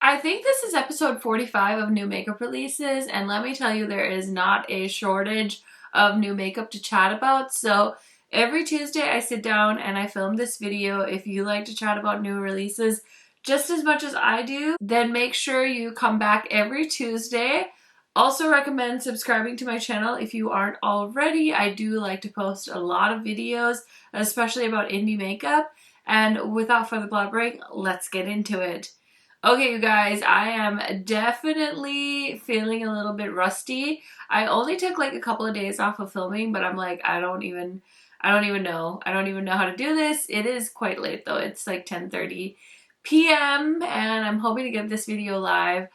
I think this is episode 45 of new makeup releases, and let me tell you, there is not a shortage of new makeup to chat about. So every Tuesday I sit down and I film this video. If you like to chat about new releases just as much as I do, then make sure you come back every Tuesday. Also recommend subscribing to my channel if you aren't already. I do like to post a lot of videos, especially about indie makeup. And without further blabbering, let's get into it. Okay, you guys, I am definitely feeling a little bit rusty. I only took like a couple of days off of filming, but I'm like, I don't even know. I don't even know how to do this. It is quite late though. It's like 10:30 p.m. and I'm hoping to get this video live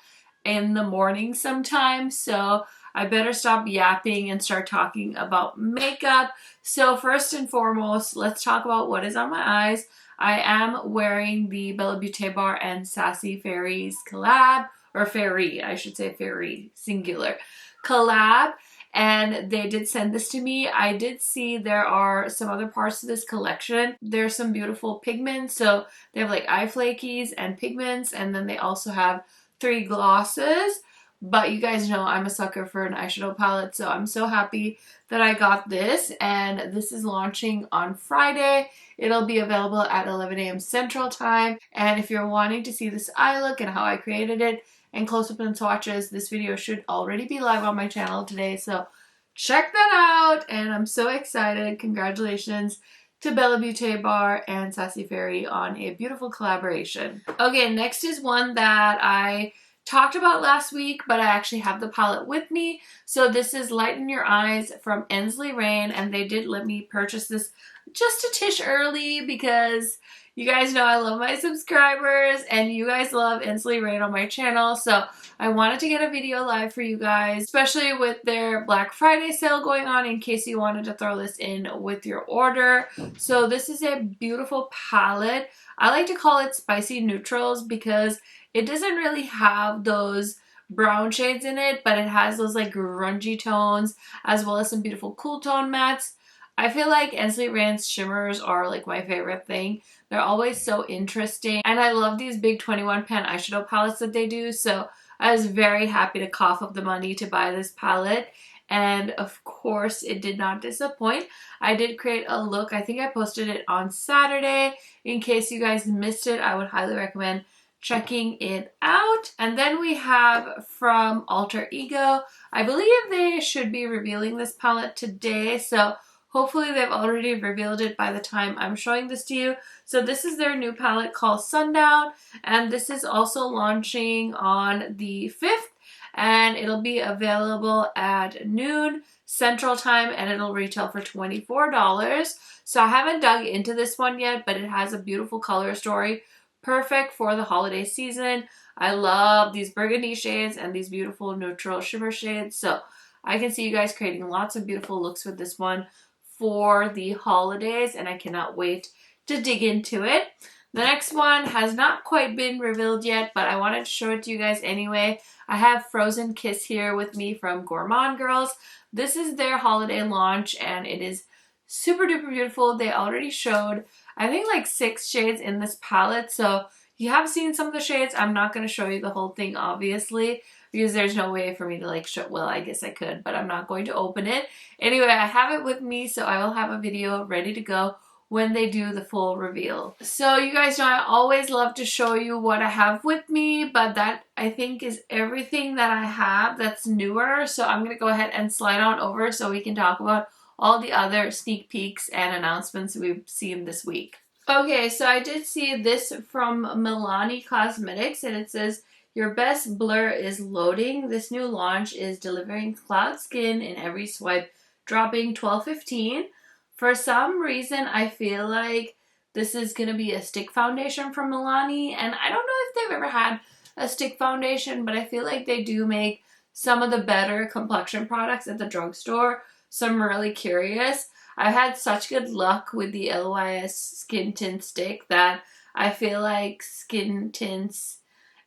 in the morning sometime. So I better stop yapping and start talking about makeup. So first and foremost, let's talk about what is on my eyes. I am wearing the Bella Beaute Bar and Sassy Fairies collab, or Fairy, I should say Fairy, singular, collab. And they did send this to me. I did see there are some other parts to this collection. There's some beautiful pigments. So they have like eye flakies and pigments, and then they also have 3 glosses. But you guys know I'm a sucker for an eyeshadow palette, so I'm so happy that I got this. And this is launching on Friday. It'll be available at 11 a.m. Central Time. And if you're wanting to see this eye look and how I created it and close-up and swatches, this video should already be live on my channel today. So check that out. And I'm so excited. Congratulations to Bella Beaute Bar and Sassy Fairy on a beautiful collaboration. Okay, next is one that I talked about last week, but I actually have the palette with me. So this is Lighten Your Eyes from Ensley, and they did let me purchase this just a tish early because you guys know I love my subscribers and you guys love Ensley on my channel. So I wanted to get a video live for you guys, especially with their Black Friday sale going on, in case you wanted to throw this in with your order. So this is a beautiful palette. I like to call it spicy neutrals because it doesn't really have those brown shades in it, but it has those like grungy tones as well as some beautiful cool tone mattes. I feel like Ensley shimmers are like my favorite thing. They're always so interesting, and I love these big 21 pan eyeshadow palettes that they do. So I was very happy to cough up the money to buy this palette, and of course it did not disappoint. I did create a look. I think I posted it on Saturday. In case you guys missed it, I would highly recommend checking it out. And then we have from Alter Ego. I believe they should be revealing this palette today, so hopefully they've already revealed it by the time I'm showing this to you. So this is their new palette called Sundown, and this is also launching on the 5th, and it'll be available at noon Central Time, and it'll retail for $24. So I haven't dug into this one yet, but it has a beautiful color story. Perfect for the holiday season. I love these burgundy shades and these beautiful neutral shimmer shades. So I can see you guys creating lots of beautiful looks with this one for the holidays, and I cannot wait to dig into it. The next one has not quite been revealed yet, but I wanted to show it to you guys anyway. I have Frozen Kiss here with me from Gourmand Girls. This is their holiday launch, and it is super duper beautiful. They already showed, I think, like 6 shades in this palette. So you have seen some of the shades. I'm not going to show you the whole thing, obviously, because there's no way for me to like show, well, I guess I could, but I'm not going to open it. Anyway, I have it with me, so I will have a video ready to go when they do the full reveal. So you guys know I always love to show you what I have with me, but that I think is everything that I have that's newer. So I'm going to go ahead and slide on over so we can talk about all the other sneak peeks and announcements we've seen this week. Okay, so I did see this from Milani Cosmetics, and it says, "Your best blur is loading. This new launch is delivering cloud skin in every swipe, dropping $12.15. For some reason, I feel like this is going to be a stick foundation from Milani, and I don't know if they've ever had a stick foundation, but I feel like they do make some of the better complexion products at the drugstore, so I'm really curious. I've had such good luck with the LYS Skin Tint Stick that I feel like skin tints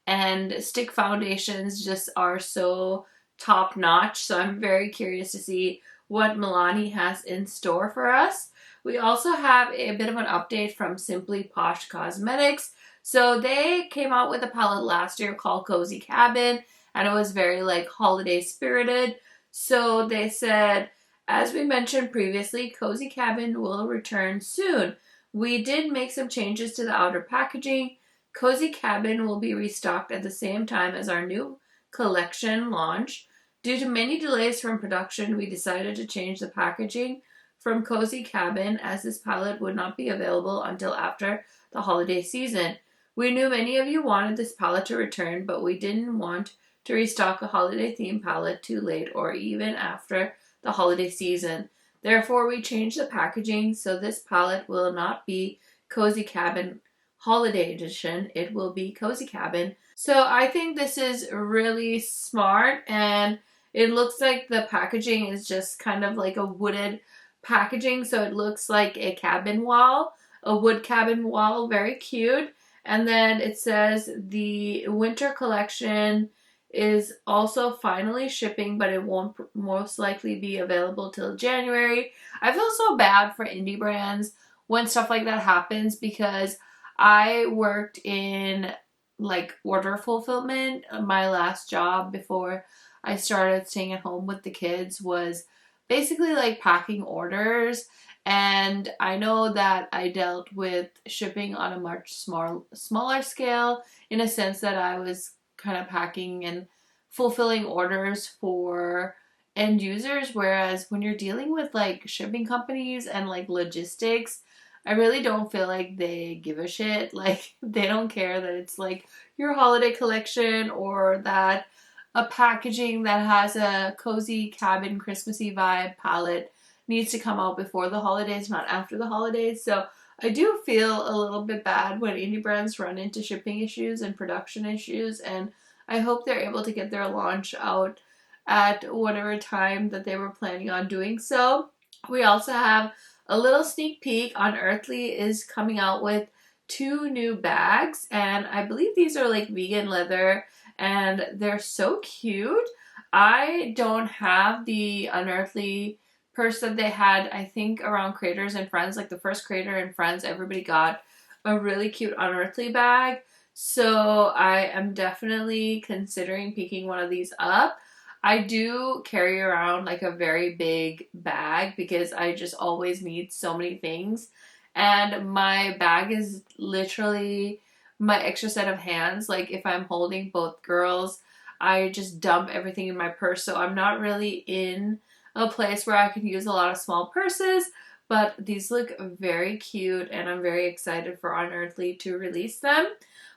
and stick foundations just are so top notch. So I'm very curious to see what Milani has in store for us. We also have a bit of an update from Simply Posh Cosmetics. So they came out with a palette last year called Cozy Cabin, and it was very like holiday spirited. So they said, as we mentioned previously, Cozy Cabin will return soon. We did make some changes to the outer packaging. Cozy Cabin will be restocked at the same time as our new collection launch. Due to many delays from production, we decided to change the packaging from Cozy Cabin, as this palette would not be available until after the holiday season. We knew many of you wanted this palette to return, but we didn't want to restock a holiday theme palette too late or even after the holiday season. Therefore, we changed the packaging, so this palette will not be Cozy Cabin Holiday Edition. It will be Cozy Cabin. So I think this is really smart, and it looks like the packaging is just kind of like a wooded packaging, so it looks like a cabin wall, a wood cabin wall, very cute. And then it says the winter collection is also finally shipping, but it won't most likely be available till January. I feel so bad for indie brands when stuff like that happens, because I worked in like order fulfillment. My last job before I started staying at home with the kids was basically like packing orders, and I know that I dealt with shipping on a much smaller scale, in a sense that I was kind of packing and fulfilling orders for end users, whereas when you're dealing with like shipping companies and like logistics, I really don't feel like they give a shit. Like, they don't care that it's like your holiday collection, or that a packaging that has a Cozy Cabin Christmassy vibe palette needs to come out before the holidays, not after the holidays. So I do feel a little bit bad when indie brands run into shipping issues and production issues, and I hope they're able to get their launch out at whatever time that they were planning on doing so. We also have a little sneak peek. Unearthly is coming out with 2 new bags, and I believe these are like vegan leather, and they're so cute. I don't have the Unearthly purse that they had, I think, around Creators and Friends. Like the first Creator and Friends, everybody got a really cute Unearthly bag. So I am definitely considering picking one of these up. I do carry around like a very big bag because I just always need so many things. And my bag is literally my extra set of hands. Like if I'm holding both girls, I just dump everything in my purse. So I'm not really in a place where I can use a lot of small purses, but these look very cute, and I'm very excited for Unearthly to release them.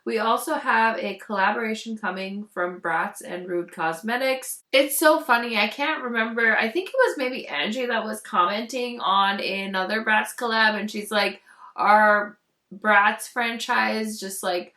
We also have a collaboration coming from Bratz and Rude Cosmetics. It's so funny, I can't remember, I think it was maybe Angie that was commenting on another Bratz collab, and she's like, our Bratz franchise just like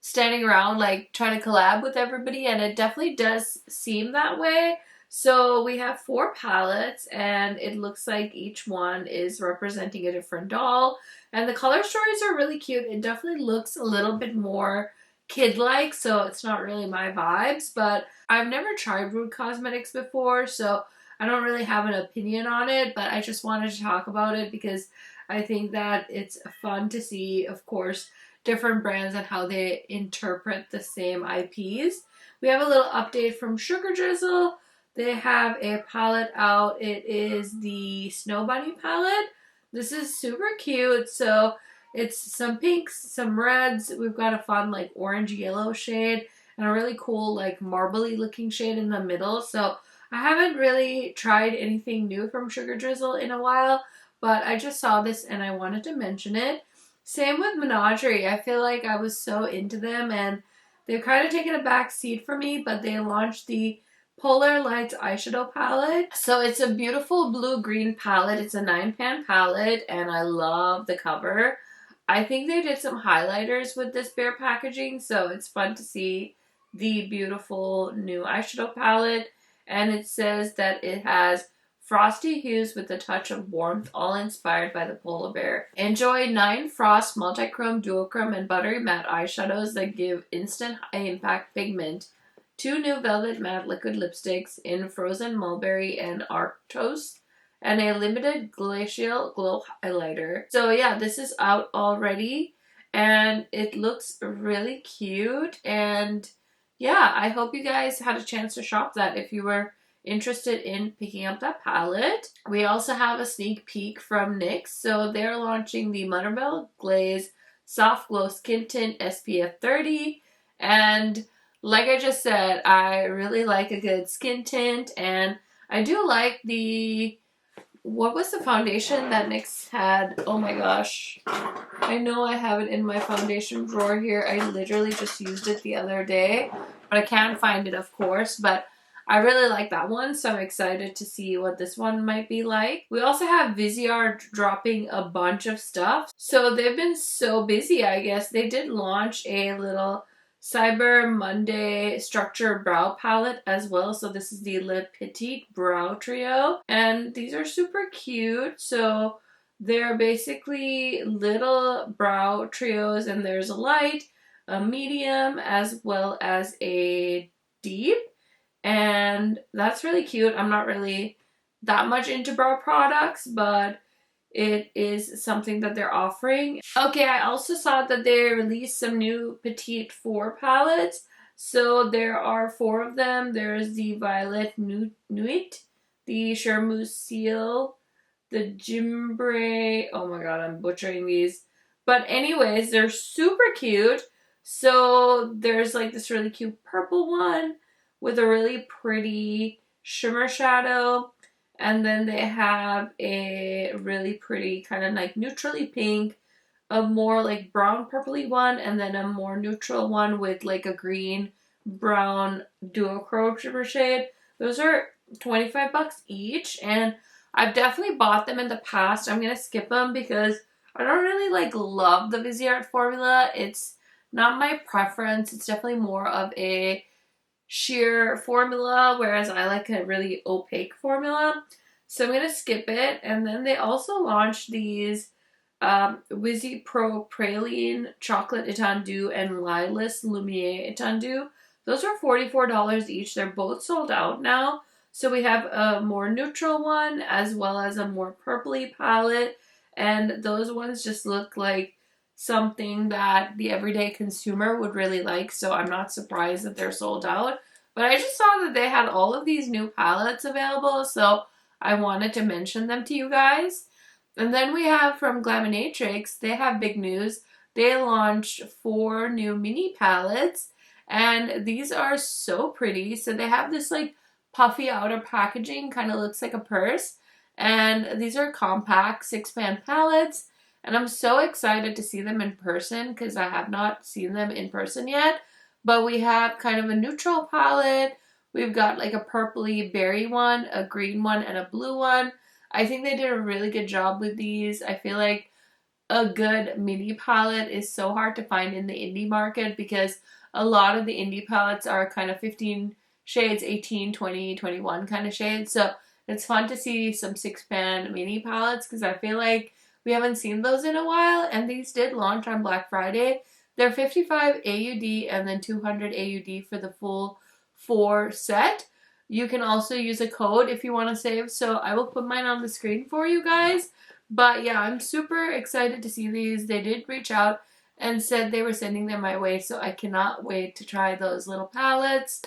standing around like trying to collab with everybody, and it definitely does seem that way. So we have 4 palettes, and it looks like each one is representing a different doll. And the color stories are really cute. It definitely looks a little bit more kid-like, so it's not really my vibes. But I've never tried Rude Cosmetics before, so I don't really have an opinion on it. But I just wanted to talk about it because I think that it's fun to see, of course, different brands and how they interpret the same IPs. We have a little update from Sugarrdrizzle. They have a palette out. It is the Snow Bunny palette. This is super cute. So it's some pinks, some reds. We've got a fun like orange yellow shade and a really cool like marbly looking shade in the middle. So I haven't really tried anything new from Sugarrdrizzle in a while, but I just saw this and I wanted to mention it. Same with Menagerie. I feel like I was so into them, and they've kind of taken a back seat for me, but they launched the Polar Lights eyeshadow palette. So it's a beautiful blue-green palette. It's a 9-pan palette, and I love the cover. I think they did some highlighters with this bare packaging, so it's fun to see the beautiful new eyeshadow palette. And it says that it has frosty hues with a touch of warmth, all inspired by the polar bear. Enjoy 9 Frost Multichrome, Duochrome, and Buttery Matte eyeshadows that give instant high-impact pigment. 2 new Velvet Matte Liquid Lipsticks in Frozen Mulberry and Arctos, and a limited Glacial Glow Highlighter. So yeah, this is out already, and it looks really cute. And yeah, I hope you guys had a chance to shop that if you were interested in picking up that palette. We also have a sneak peek from NYX. So they're launching the Motherwell Glaze Soft Glow Skin Tint SPF 30. And like I just said, I really like a good skin tint, and I do like the, what was the foundation that NYX had? Oh my gosh. I know I have it in my foundation drawer here. I literally just used it the other day, but I can't find it, of course. But I really like that one, so I'm excited to see what this one might be like. We also have Viseart dropping a bunch of stuff. So they've been so busy, I guess. They did launch a little Cyber Monday Structure Brow Palette as well. So this is the Le Petit Brow Trio. And these are super cute. So they're basically little brow trios, and there's a light, a medium, as well as a deep. And that's really cute. I'm not really that much into brow products, but it is something that they're offering. Okay, I also saw that they released some new Petite 4 palettes. So there are 4 of them. There's the Violet Nuit, the Charmeuse Seal, the Gimbre. Oh my god, I'm butchering these. But anyways, they're super cute. So there's like this really cute purple one with a really pretty shimmer shadow. And then they have a really pretty kind of like neutrally pink, a more like brown purpley one, and then a more neutral one with like a green brown duochrome shimmer shade. Those are 25 bucks each, and I've definitely bought them in the past. I'm gonna skip them because I don't really like love the Viseart formula. It's not my preference. It's definitely more of a sheer formula, whereas I like a really opaque formula. So I'm going to skip it. And then they also launched these Wizzy Pro Praline Chocolate Étendu and Lilas Lumiere Étendu. Those are $44 each. They're both sold out now. So we have a more neutral one as well as a more purpley palette. And those ones just look like something that the everyday consumer would really like, so I'm not surprised that they're sold out. But I just saw that they had all of these new palettes available, so I wanted to mention them to you guys. And then we have from Glaminatrix, they have big news. They launched 4 new mini palettes, and these are so pretty. So they have this like puffy outer packaging, kind of looks like a purse, and these are compact 6-pan palettes. And I'm so excited to see them in person because I have not seen them in person yet. But we have kind of a neutral palette. We've got like a purpley berry one, a green one, and a blue one. I think they did a really good job with these. I feel like a good mini palette is so hard to find in the indie market because a lot of the indie palettes are kind of 15 shades, 18, 20, 21 kind of shades. So it's fun to see some 6-pan mini palettes because I feel like we haven't seen those in a while, and these did launch on Black Friday. They're 55 AUD and then 200 AUD for the full 4 set. You can also use a code if you want to save, so I will put mine on the screen for you guys. But yeah, I'm super excited to see these. They did reach out and said they were sending them my way, so I cannot wait to try those little palettes.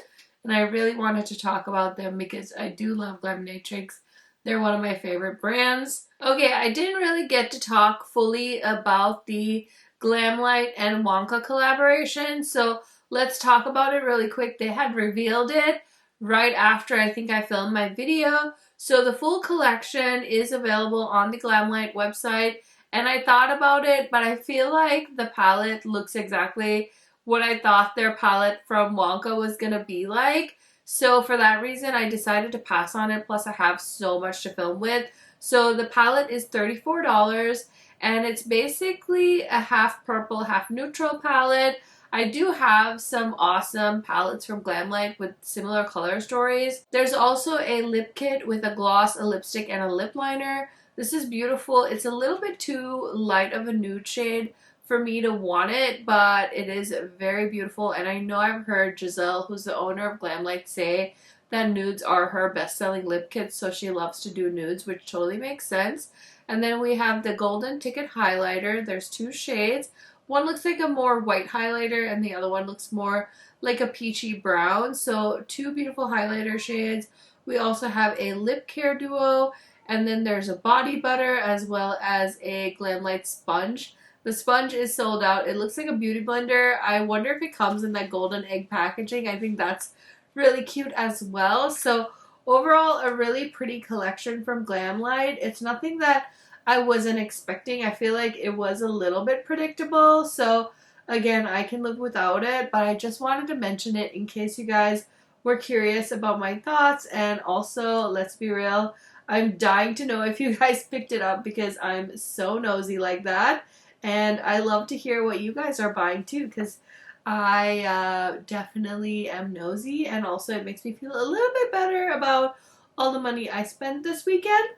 And I really wanted to talk about them because I do love Glaminatrix. They're one of my favorite brands. Okay, I didn't really get to talk fully about the Glamlite and Wonka collaboration, so let's talk about it really quick. They had revealed it right after I think I filmed my video. So the full collection is available on the Glamlite website, and I thought about it, but I feel like the palette looks exactly what I thought their palette from Wonka was going to be like. So for that reason, I decided to pass on it, plus I have so much to film with. So the palette is $34, and it's basically a half purple, half neutral palette. I do have some awesome palettes from Glamlite with similar color stories. There's also a lip kit with a gloss, a lipstick, and a lip liner. This is beautiful. It's a little bit too light of a nude shade for me to want it, but it is very beautiful. And I know I've heard Giselle, who's the owner of Glamlite, say that nudes are her best-selling lip kits, so she loves to do nudes, which totally makes sense. And then we have the Golden Ticket highlighter. There's 2 shades. one looks like a more white highlighter and the other one looks more like a peachy brown. So two beautiful highlighter shades. We also have a lip care duo, and then there's a body butter as well as a Glamlite sponge. The sponge is sold out. It looks like a beauty blender. I wonder if it comes in that golden egg packaging. I think that's really cute as well. So overall, a really pretty collection from Glamlite. It's nothing that I wasn't expecting. I feel like it was a little bit predictable. So again, I can live without it, but I just wanted to mention it in case you guys were curious about my thoughts. And also, let's be real, I'm dying to know if you guys picked it up because I'm so nosy like that. And I love to hear what you guys are buying too, because I definitely am nosy, and also it makes me feel a little bit better about all the money I spent this weekend.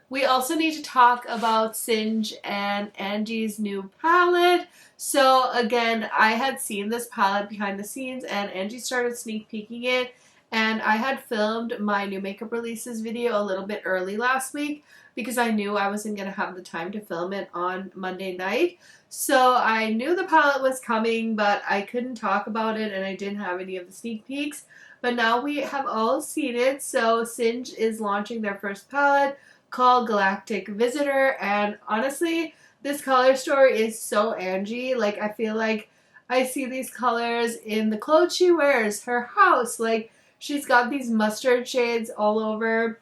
We also need to talk about Singe and Angie's new palette. So again, I had seen this palette behind the scenes and Angie started sneak peeking it, and I had filmed my new makeup releases video a little bit early last week because I knew I wasn't going to have the time to film it on Monday night. So I knew the palette was coming, but I couldn't talk about it and I didn't have any of the sneak peeks. But now we have all seen it. So Singe is launching their first palette called Galactic Visitor, and honestly, this color story is so Angie. Like, I feel like I see these colors in the clothes she wears, her house. Like, she's got these mustard shades all over.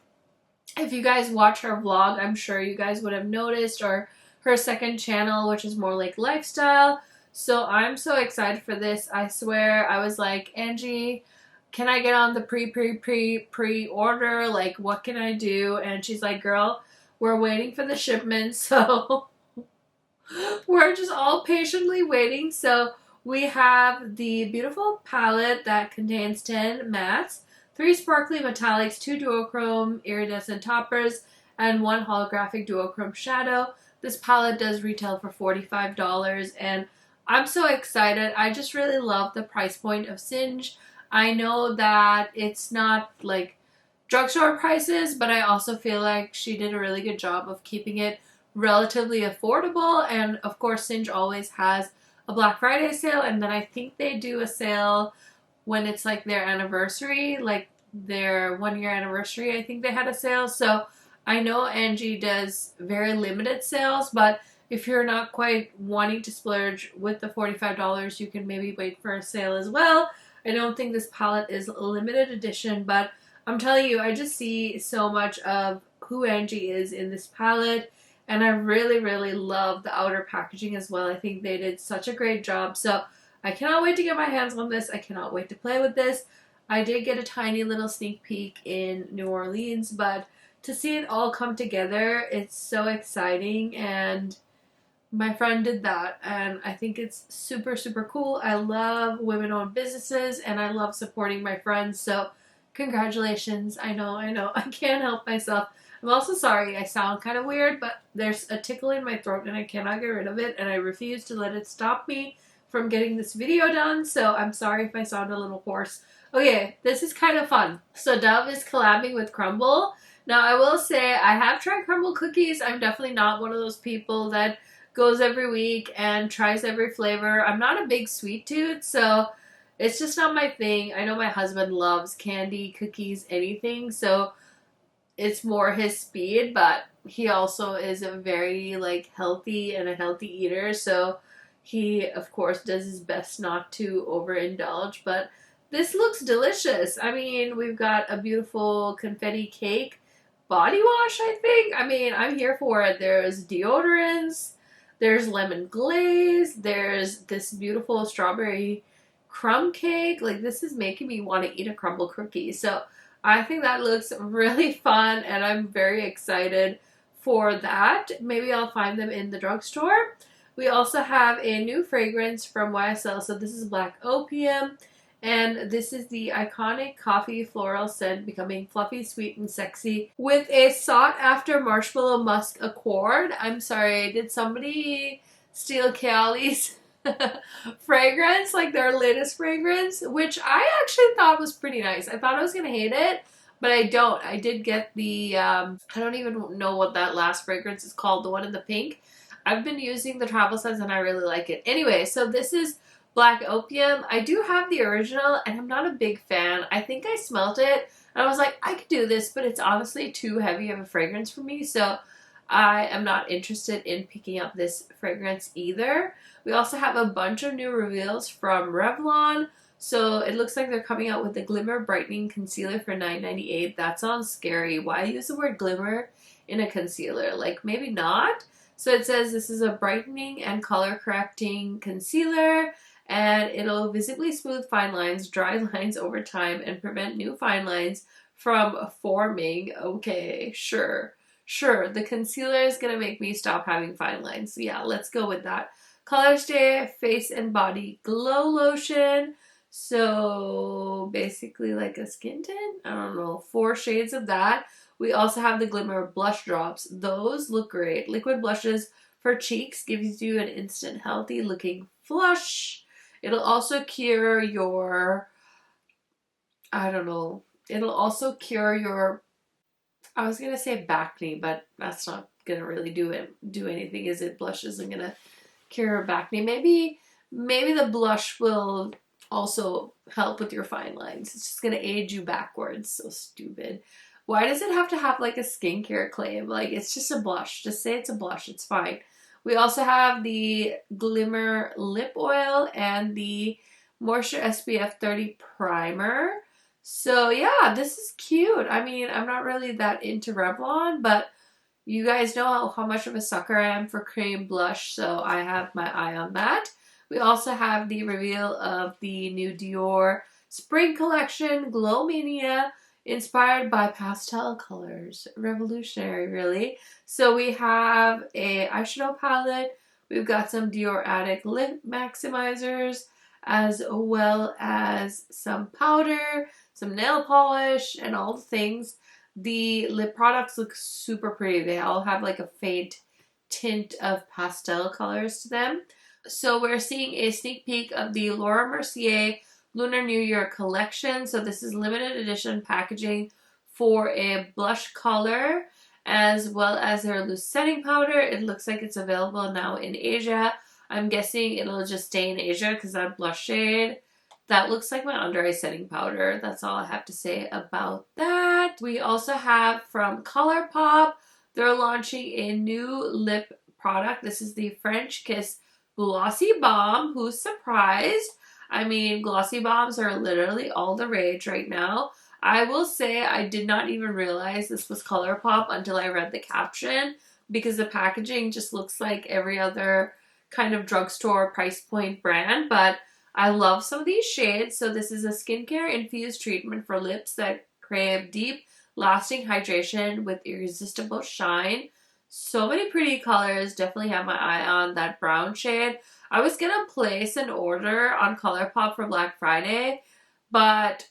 If you guys watch her vlog, I'm sure you guys would have noticed, or her second channel, which is more like lifestyle. So I'm so excited for this. I swear, I was like, Angie, can I get on the pre-order? Like, what can I do? And she's like, girl, we're waiting for the shipment. So we're just all patiently waiting. So we have the beautiful palette that contains 10 mattes, 3 sparkly metallics, 2 duochrome iridescent toppers, and 1 holographic duochrome shadow. This palette does retail for $45, and I'm so excited. I just really love the price point of Singe. I know that it's not like drugstore prices, but I also feel like she did a really good job of keeping it relatively affordable. And of course, Singe always has a Black Friday sale, and then I think they do a sale when it's like their anniversary, like their 1-year anniversary. I think they had a sale. So I know Angie does very limited sales, but if you're not quite wanting to splurge with the $45, you can maybe wait for a sale as well. I don't think this palette is a limited edition, but I'm telling you, I just see so much of who Angie is in this palette, and I really, really love the outer packaging as well. I think they did such a great job, so I cannot wait to get my hands on this. I cannot wait to play with this. I did get a tiny little sneak peek in New Orleans, but to see it all come together, it's so exciting, and my friend did that, and I think it's super, super cool. I love women-owned businesses, and I love supporting my friends, so congratulations. I know, I can't help myself. I'm also sorry I sound kind of weird, but there's a tickle in my throat, and I cannot get rid of it, and I refuse to let it stop me from getting this video done, so I'm sorry if I sound a little hoarse. Okay, this is kind of fun. So Dove is collabing with Crumbl. Now, I will say, I have tried Crumbl cookies. I'm definitely not one of those people that goes every week and tries every flavor. I'm not a big sweet tooth, so it's just not my thing. I know my husband loves candy, cookies, anything, so it's more his speed, but he also is a very like healthy and a healthy eater, so he of course does his best not to overindulge. But this looks delicious. I mean, we've got a beautiful confetti cake body wash, I think. I mean, I'm here for it. There's deodorants, there's lemon glaze, there's this beautiful strawberry crumb cake. Like, this is making me want to eat a Crumbl cookie. So I think that looks really fun, and I'm very excited for that. Maybe I'll find them in the drugstore. We also have a new fragrance from YSL. So this is Black Opium, and this is the iconic coffee floral scent, becoming fluffy, sweet, and sexy with a sought-after marshmallow musk accord. I'm sorry, did somebody steal Kayali's fragrance, like their latest fragrance, which I actually thought was pretty nice. I thought I was gonna hate it, but I don't. I did get the I don't even know what that last fragrance is called, the one in the pink. I've been using the travel size and I really like it. Anyway, so this is Black Opium. I do have the original and I'm not a big fan. I think I smelt it and I was like, I could do this, but it's honestly too heavy of a fragrance for me. So I am not interested in picking up this fragrance either. We also have a bunch of new reveals from Revlon. So it looks like they're coming out with the Glimmer Brightening Concealer for $9.98. That sounds scary. Why use the word glimmer in a concealer? Like, maybe not. So it says this is a brightening and color correcting concealer, and it'll visibly smooth fine lines, dry lines over time, and prevent new fine lines from forming. Okay, sure. Sure, the concealer is going to make me stop having fine lines. So yeah, let's go with that. Colorstay Face and Body Glow Lotion. So basically like a skin tint. I don't know, 4 shades of that. We also have the Glimmer Blush Drops. Those look great. Liquid blushes for cheeks gives you an instant healthy looking flush. It'll also cure your, I don't know, it'll also cure your, I was gonna say acne, but that's not gonna really do anything, is it? Blush isn't gonna cure acne. Maybe the blush will also help with your fine lines. It's just gonna age you backwards. So stupid. Why does it have to have like a skincare claim? Like, it's just a blush. Just say it's a blush. It's fine. We also have the Glimmer Lip Oil and the Moisture SPF 30 Primer. So yeah, this is cute. I mean, I'm not really that into Revlon, but you guys know how much of a sucker I am for cream blush, so I have my eye on that. We also have the reveal of the new Dior Spring Collection, Glow Mania, inspired by pastel colors. Revolutionary, really. So we have a eyeshadow palette. We've got some Dior Addict lip maximizers, as well as some powder, some nail polish, and all the things. The lip products look super pretty. They all have like a faint tint of pastel colors to them. So we're seeing a sneak peek of the Laura Mercier Lunar New Year collection. So this is limited edition packaging for a blush color as well as their loose setting powder. It looks like it's available now in Asia. I'm guessing it'll just stay in Asia because that blush shade, that looks like my under eye setting powder. That's all I have to say about that. We also have from Colourpop, they're launching a new lip product. This is the French Kiss Glossy Balm. Who's surprised? I mean, glossy balms are literally all the rage right now. I will say I did not even realize this was Colourpop until I read the caption, because the packaging just looks like every other kind of drugstore price point brand, but I love some of these shades. So this is a skincare infused treatment for lips that crave deep, lasting hydration with irresistible shine. So many pretty colors. Definitely have my eye on that brown shade. I was gonna place an order on Colourpop for Black Friday, but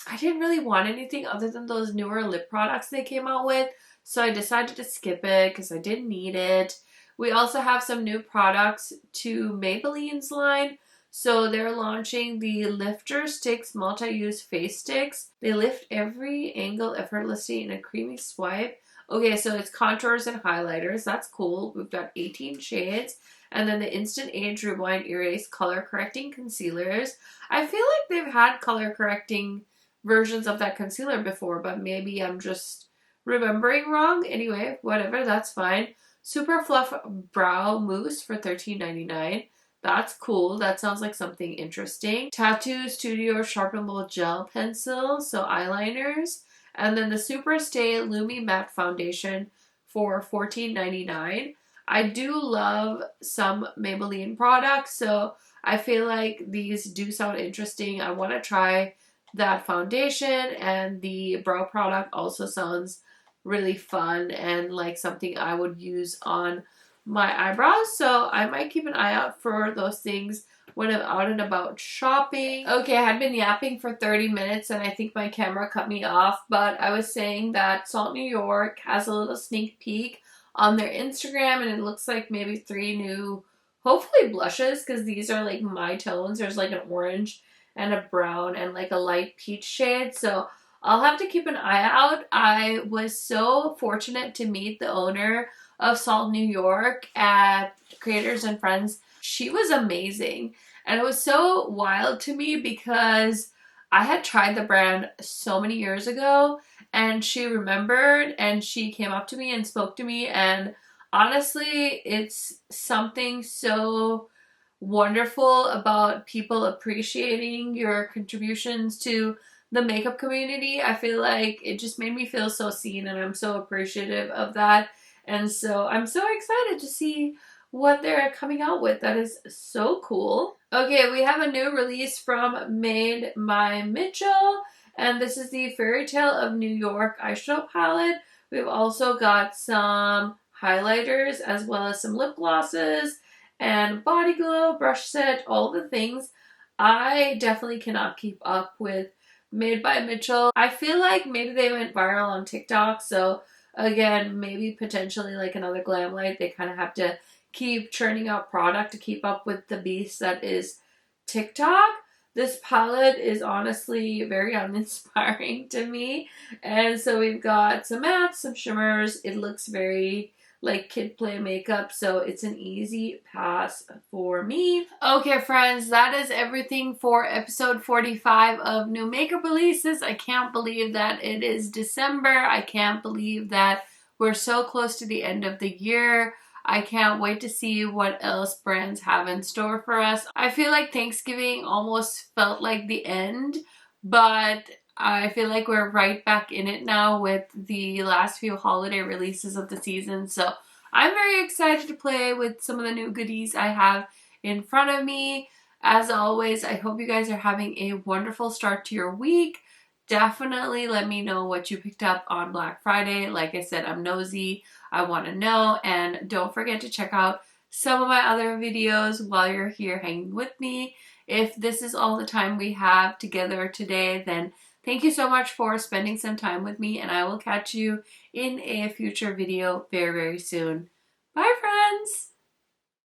I didn't really want anything other than those newer lip products they came out with, so I decided to skip it because I didn't need it. We also have some new products to Maybelline's line. So they're launching the Lifter Sticks Multi-Use Face Sticks. They lift every angle effortlessly in a creamy swipe. Okay, so it's contours and highlighters. That's cool. We've got 18 shades. And then the Instant Age Rewind Erase Color Correcting Concealers. I feel like they've had color correcting versions of that concealer before, but maybe I'm just remembering wrong. Anyway, whatever, that's fine. Super Fluff Brow Mousse for $13.99. That's cool. That sounds like something interesting. Tattoo Studio Sharpenable Gel Pencil, so eyeliners. And then the Super Stay Lumi Matte Foundation for $14.99. I do love some Maybelline products, so I feel like these do sound interesting. I want to try that foundation, and the brow product also sounds really fun and like something I would use on my eyebrows. So I might keep an eye out for those things when I'm out and about shopping. Okay, I had been yapping for 30 minutes and I think my camera cut me off, but I was saying that Salt New York has a little sneak peek on their Instagram, and it looks like maybe 3 new, hopefully blushes, because these are like my tones. There's like an orange and a brown and like a light peach shade, so I'll have to keep an eye out. I was so fortunate to meet the owner of Salt New York at Creators and Friends. She was amazing. And it was so wild to me because I had tried the brand so many years ago, and she remembered and she came up to me and spoke to me, and honestly, it's something so wonderful about people appreciating your contributions to the makeup community. I feel like it just made me feel so seen, and I'm so appreciative of that. And so I'm so excited to see what they're coming out with. That is so cool. Okay, we have a new release from Made by Mitchell, and this is the Fairy Tale of New York eyeshadow palette. We've also got some highlighters as well as some lip glosses and body glow, brush set, all the things. I definitely cannot keep up with Made by Mitchell. I feel like maybe they went viral on TikTok, so again, maybe potentially like another Glamlite, they kind of have to keep churning out product to keep up with the beast that is TikTok. This palette is honestly very uninspiring to me. And so we've got some mattes, some shimmers. It looks very like kid play makeup, so it's an easy pass for me. Okay, friends, that is everything for episode 45 of new makeup releases. I can't believe that it is December. I can't believe that we're so close to the end of the year. I can't wait to see what else brands have in store for us. I feel like Thanksgiving almost felt like the end, but I feel like we're right back in it now with the last few holiday releases of the season. So I'm very excited to play with some of the new goodies I have in front of me. As always, I hope you guys are having a wonderful start to your week. Definitely let me know what you picked up on Black Friday. Like I said, I'm nosy. I want to know. And don't forget to check out some of my other videos while you're here hanging with me. If this is all the time we have together today, then thank you so much for spending some time with me, and I will catch you in a future video very, very soon. Bye, friends!